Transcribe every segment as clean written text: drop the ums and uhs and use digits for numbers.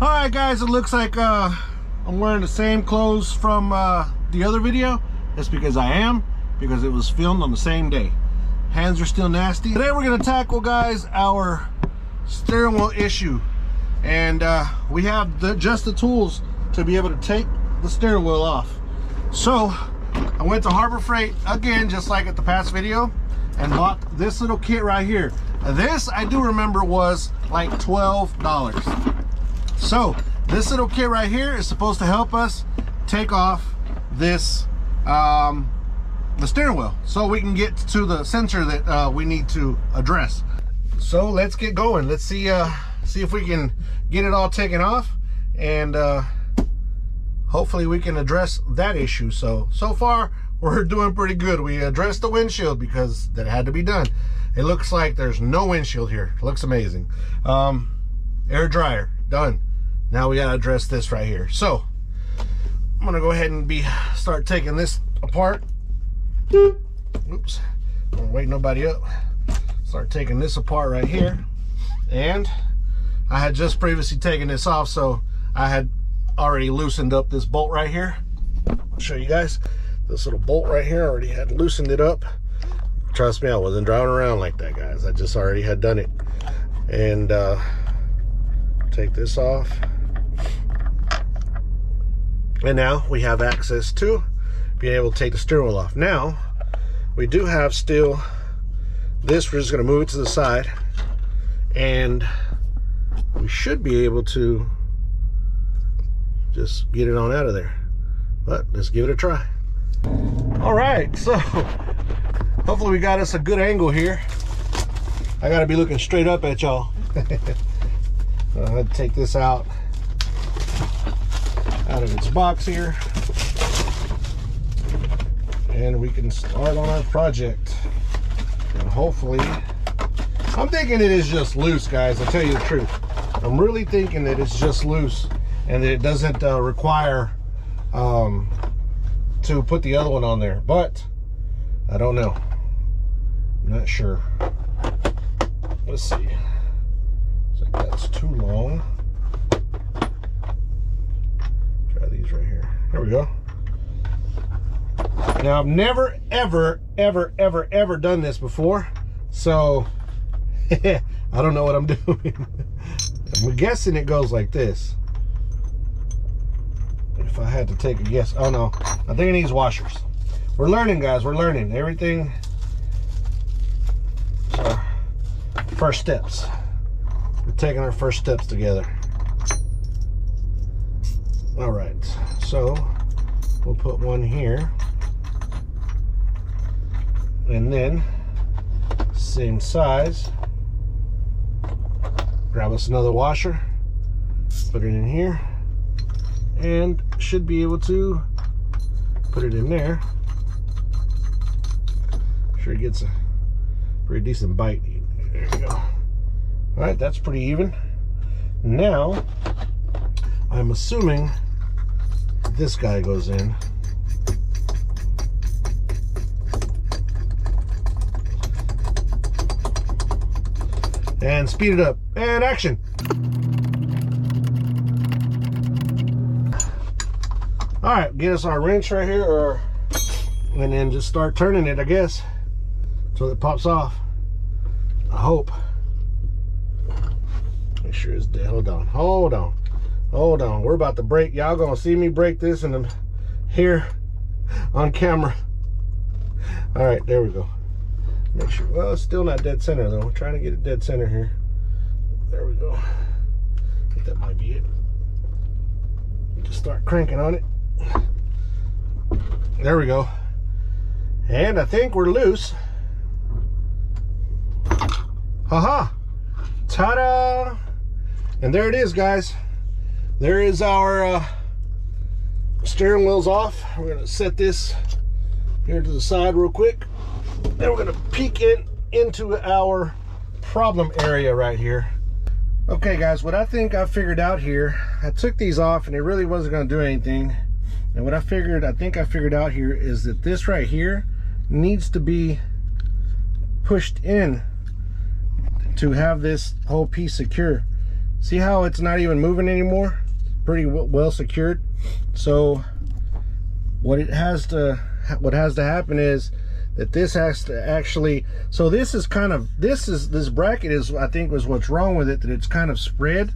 All right, guys, it looks like I'm wearing the same clothes from the other video. That's because I am, because it was filmed on the same day. Hands are still nasty. Today we're gonna tackle, guys, our steering wheel issue. And we have just the tools to be able to take the steering wheel off. So I went to Harbor Freight again, just like at the past video, and bought this little kit right here. This, I do remember, was like $12. So this little kit right here is supposed to help us take off this the steering wheel, so we can get to the sensor that we need to address. So let's get going. Let's see if we can get it all taken off, and hopefully we can address that issue. So far we're doing pretty good. We addressed the windshield because that had to be done. It looks like there's no windshield here. It looks amazing. Air dryer done. Now we gotta address this right here. So I'm gonna go ahead and start taking this apart. Oops, don't wake nobody up. Start taking this apart right here. And I had just previously taken this off, so I had already loosened up this bolt right here. I'll show you guys. This little bolt right here, already had loosened it up. Trust me, I wasn't driving around like that, guys. I just already had done it. And take this off. And now we have access to being able to take the steering wheel off. Now, we do have still this. We're just gonna move it to the side, and we should be able to just get it on out of there. But let's give it a try. All right, so hopefully we got us a good angle here. I gotta be looking straight up at y'all. I'll take this out of its box here, and we can start on our project. And hopefully, I'm thinking it is just loose, guys. I'll tell you the truth. I'm really thinking that it's just loose and that it doesn't require to put the other one on there, but I don't know. I'm not sure. Let's see. Looks like that's too long. Try these right here. There we go. Now, I've never, ever done this before, so I don't know what I'm doing. I'm guessing it goes like this. If I had to take a guess, oh no, I think it needs washers. We're learning, guys. We're learning. Everything is our first steps. We're taking our first steps together. All right, so we'll put one here, and then same size. Grab us another washer, put it in here, and should be able to put it in there. Sure it gets a pretty decent bite. There you go. All right, that's pretty even. Now, I'm assuming this guy goes in. And speed it up, and action. All right, get us our wrench right here, and then just start turning it, I guess, so it pops off. I hope. Make sure it's dead. Hold on. We're about to break. Y'all gonna see me break this here on camera. All right, there we go. Make sure. Well, it's still not dead center though. I'm trying to get it dead center here. There we go. I think that might be it. Just start cranking on it. There we go. And I think we're loose. Haha. Ta-da! And there it is, guys. There is our steering wheels off. We're gonna set this here to the side real quick. Then we're gonna peek into our problem area right here. Okay, guys, what I think I figured out here, I took these off and it really wasn't gonna do anything. And what I think I figured out here is that this right here needs to be pushed in to have this whole piece secure. See how it's not even moving anymore? Pretty well secured. So what has to happen is that this has to actually, so this is kind of, this bracket is, I think, was what's wrong with it, that it's kind of spread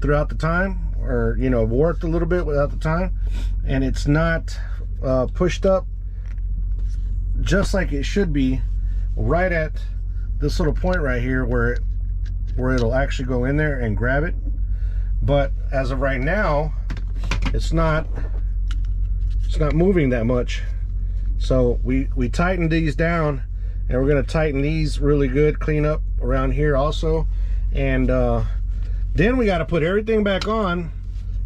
throughout the time, or, you know, warped a little bit without the time, and it's not pushed up just like it should be right at this little point right here where it'll actually go in there and grab it. But as of right now, it's not moving that much. So we tightened these down, and we're going to tighten these really good, clean up around here also, and then we got to put everything back on,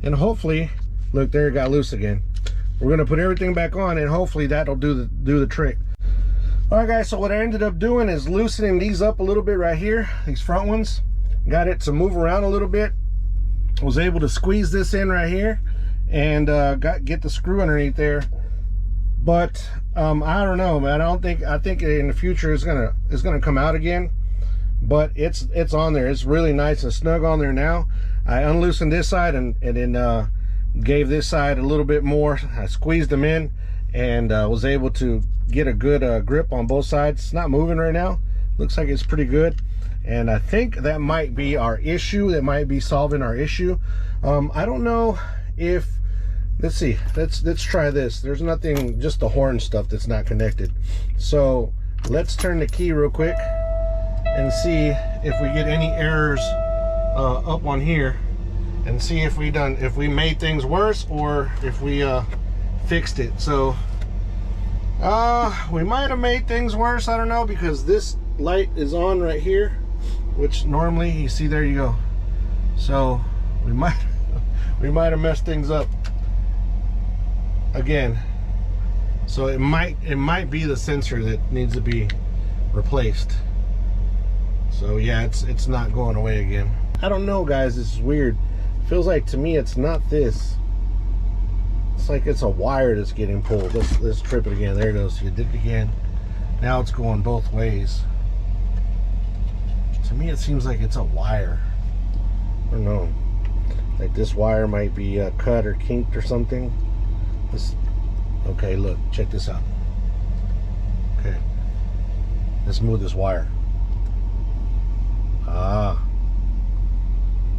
and hopefully, look, there it got loose again. We're going to put everything back on, and hopefully that'll do the trick. All right, guys, so what I ended up doing is loosening these up a little bit right here, these front ones. Got it to move around a little bit. Was able to squeeze this in right here, and get the screw underneath there. But I don't know, man. I think in the future it's gonna come out again. But it's on there. It's really nice and snug on there now. I unloosened this side and then gave this side a little bit more. I squeezed them in, and was able to get a good grip on both sides. It's not moving right now. Looks like it's pretty good, and I think that might be our issue. That might be solving our issue. I don't know if, let's see, let's try this. There's nothing, just the horn stuff that's not connected. So let's turn the key real quick and see if we get any errors up on here, and see if we made things worse or if we fixed it. So we might have made things worse, I don't know, because this light is on right here, which normally, you see, there you go. So we might have messed things up again. So it might be the sensor that needs to be replaced. So yeah, it's not going away again. I don't know, guys, this is weird. Feels like to me it's not this. It's like it's a wire that's getting pulled. Let's trip it again. There it goes. You did it again. Now it's going both ways. To me it seems like it's a wire. I don't know. Like this wire might be cut or kinked or something. Okay, look, check this out. Okay, let's move this wire.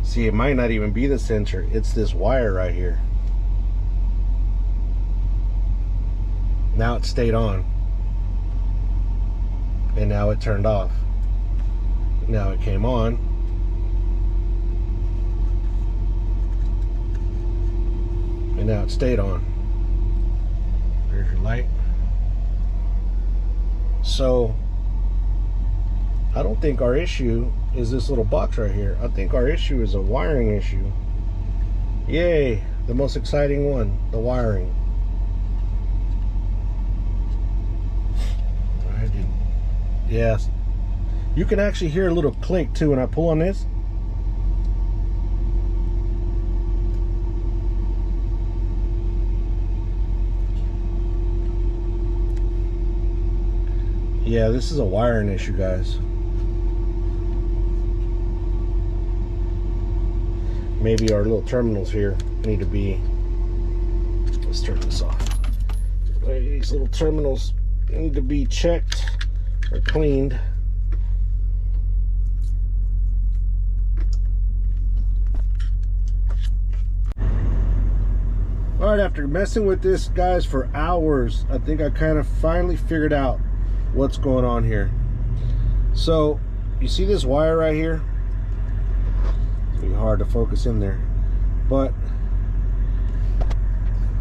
See, it might not even be the sensor. It's this wire right here. Now it stayed on, and now it turned off. Now it came on, and now it stayed on. There's your light. So I don't think our issue is this little box right here. I think our issue is a wiring issue. Yay, the most exciting one, the wiring. Yes, you can actually hear a little click too when I pull on this. Yeah, this is a wiring issue, guys. Maybe our little terminals here need to be, let's turn this off. These little terminals need to be checked or cleaned. All right, after messing with this, guys, for hours, I think I kind of finally figured out what's going on here. So you see this wire right here? It's gonna be hard to focus in there, but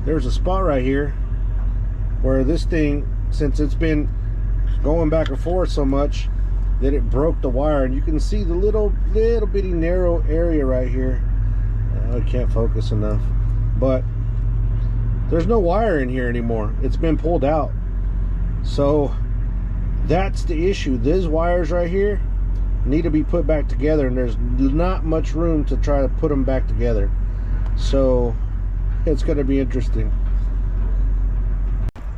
there's a spot right here where this thing, since it's been going back and forth so much, that it broke the wire, and you can see the little bitty narrow area right here. I can't focus enough, but there's no wire in here anymore. It's been pulled out. So that's the issue. These wires right here need to be put back together, and there's not much room to try to put them back together. So it's going to be interesting.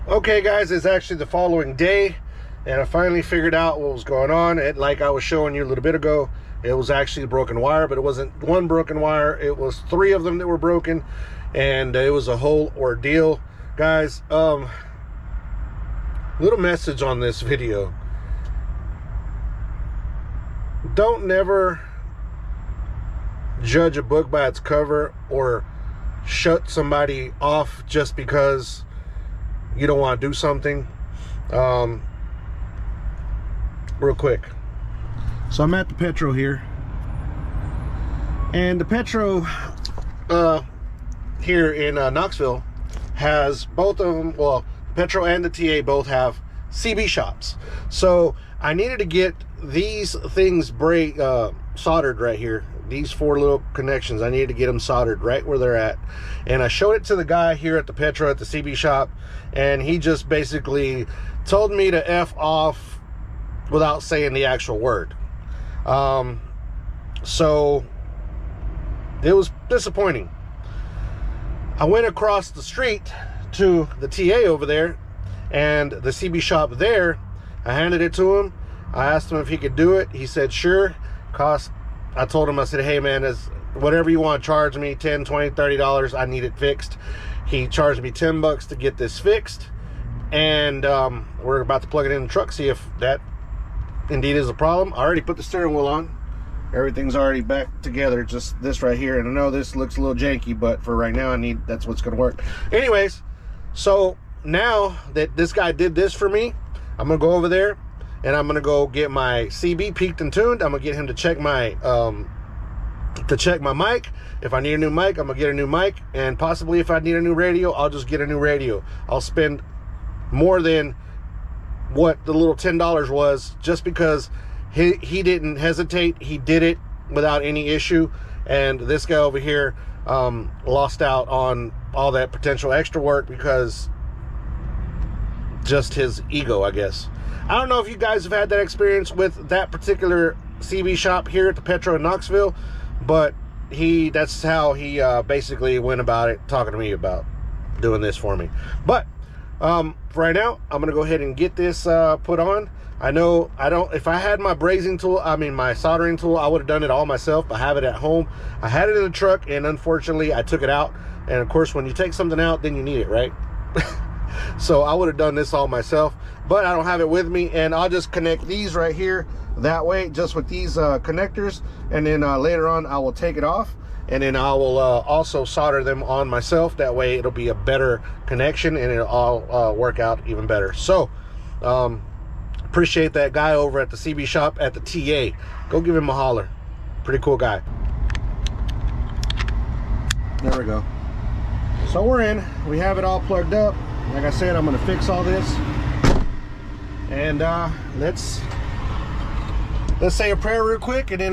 Okay, guys, it's actually the following day, and I finally figured out what was going on. And like I was showing you a little bit ago, It was actually a broken wire, but it wasn't one broken wire. It was 3 of them that were broken, and it was a whole ordeal, guys. Little message on this video: don't never judge a book by its cover or shut somebody off just because you don't want to do something. Real quick, so I'm at the Petro here, and the Petro here in Knoxville has both of them. Well, Petro and the TA both have CB shops, so I needed to get these things soldered right here. These 4 little connections, I needed to get them soldered right where they're at, and I showed it to the guy here at the Petro at the CB shop, and he just basically told me to F off without saying the actual word. So it was disappointing. I went across the street to the TA over there and the CB shop there. I handed it to him. I asked him if he could do it. He said sure. I told him, I said, hey man, whatever you want to charge me, $10, $20, $30, I need it fixed. He charged me $10 to get this fixed, and we're about to plug it in the truck, see if that indeed is a problem. I already put the steering wheel on. Everything's already back together, just this right here. And I know this looks a little janky, but for right now, that's what's gonna work. Anyways, so now that this guy did this for me, I'm gonna go over there and I'm gonna go get my CB peaked and tuned. I'm gonna get him to check my mic. If I need a new mic, I'm gonna get a new mic, and possibly if I need a new radio, I'll just get a new radio. I'll spend more than what the little $10 was, just because he didn't hesitate. He did it without any issue, and this guy over here lost out on all that potential extra work because just his ego, I guess. I don't know if you guys have had that experience with that particular CB shop here at the Petro in Knoxville, but that's how he basically went about it, talking to me about doing this for me. But for right now, I'm gonna go ahead and get this put on. I know if I had my brazing tool, my soldering tool, I would have done it all myself. I have it at home. I had it in the truck, and unfortunately I took it out. And of course, when you take something out, then you need it, right? So I would have done this all myself, but I don't have it with me, and I'll just connect these right here that way, just with these connectors, and then later on I will take it off, and then I will also solder them on myself. That way it'll be a better connection, and it'll all work out even better. So appreciate that guy over at the CB shop at the TA. Go give him a holler. Pretty cool guy. There we go. So we're in. We have it all plugged up. Like I said, I'm going to fix all this, and let's say a prayer real quick, and then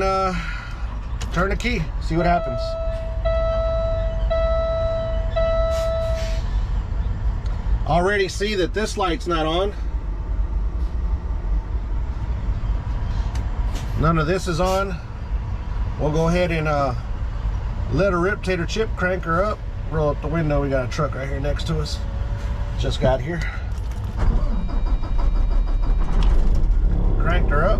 turn the key, see what happens. Already see that this light's not on. None of this is on. We'll go ahead and let her rip, tater chip, crank her up, roll up the window. We got a truck right here next to us. Just got here. Cranked her up.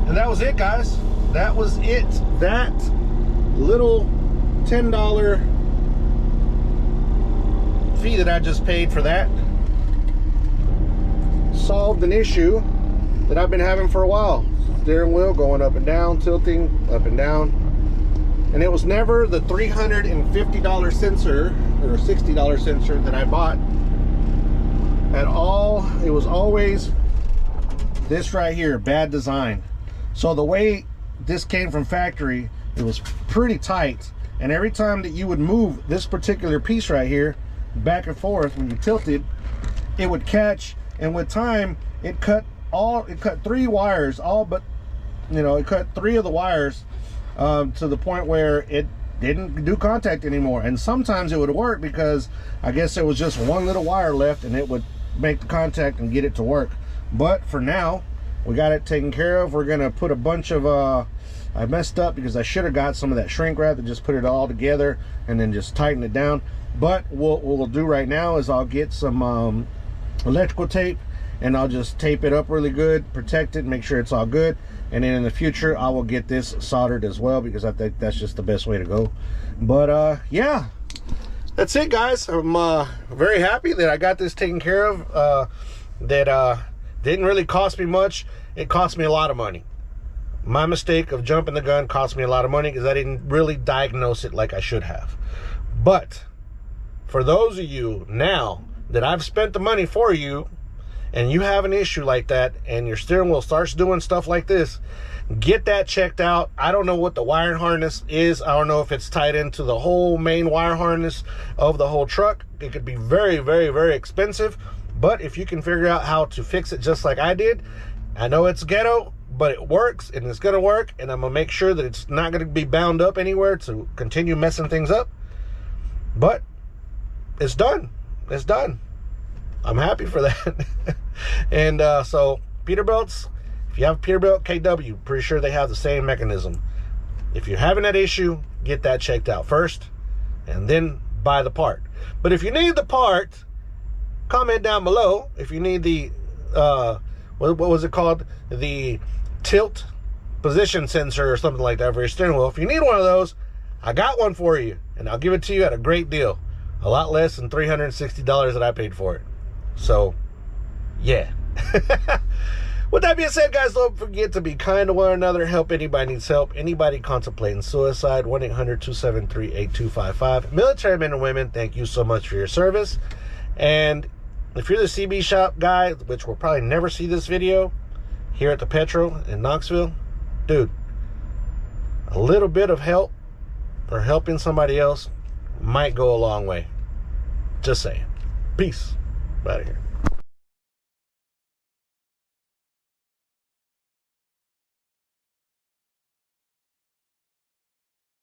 And that was it, guys. That was it. That little $10 fee that I just paid for that solved an issue that I've been having for a while. Steering wheel going up and down, tilting up and down. And it was never the $350 sensor or $60 sensor that I bought at all. It was always this right here, bad design. So the way this came from factory, it was pretty tight. And every time that you would move this particular piece right here back and forth when you tilted, it would catch. And with time, it cut 3 wires, all but, it cut 3 of the wires to the point where it didn't do contact anymore. And sometimes it would work because I guess there was just one little wire left, and it would make the contact and get it to work. But for now, we got it taken care of. We're gonna put a bunch of I messed up because I should have got some of that shrink wrap and just put it all together and then just tighten it down. But what we'll do right now is I'll get some electrical tape, and I'll just tape it up really good, protect it, make sure it's all good. And then in the future, I will get this soldered as well, because I think that's just the best way to go. But yeah, that's it, guys. I'm very happy that I got this taken care of. That didn't really cost me much. It cost me a lot of money. My mistake of jumping the gun cost me a lot of money, because I didn't really diagnose it like I should have. But for those of you now that I've spent the money for you, and you have an issue like that, and your steering wheel starts doing stuff like this, get that checked out. I don't know what the wiring harness is. I don't know if it's tied into the whole main wire harness of the whole truck. It could be very, very, very expensive. But if you can figure out how to fix it just like I did, I know it's ghetto, but it works, and it's gonna work, and I'm gonna make sure that it's not gonna be bound up anywhere to continue messing things up. But it's done. It's done. I'm happy for that. And so Peterbilts, if you have a Peterbilt KW, pretty sure they have the same mechanism. If you're having that issue, get that checked out first, and then buy the part. But if you need the part, comment down below. If you need the what was it called, the tilt position sensor or something like that for your steering wheel, if you need one of those, I got one for you, and I'll give it to you at a great deal, a lot less than $360 that I paid for it. So yeah. With that being said, guys, don't forget to be kind to one another. Help anybody needs help. Anybody contemplating suicide, 1-800-273-8255. Military men and women, thank you so much for your service. And if you're the CB shop guy, which will probably never see this video, here at the Petro in Knoxville, dude, a little bit of help or helping somebody else might go a long way. Just saying. Peace. Out of here.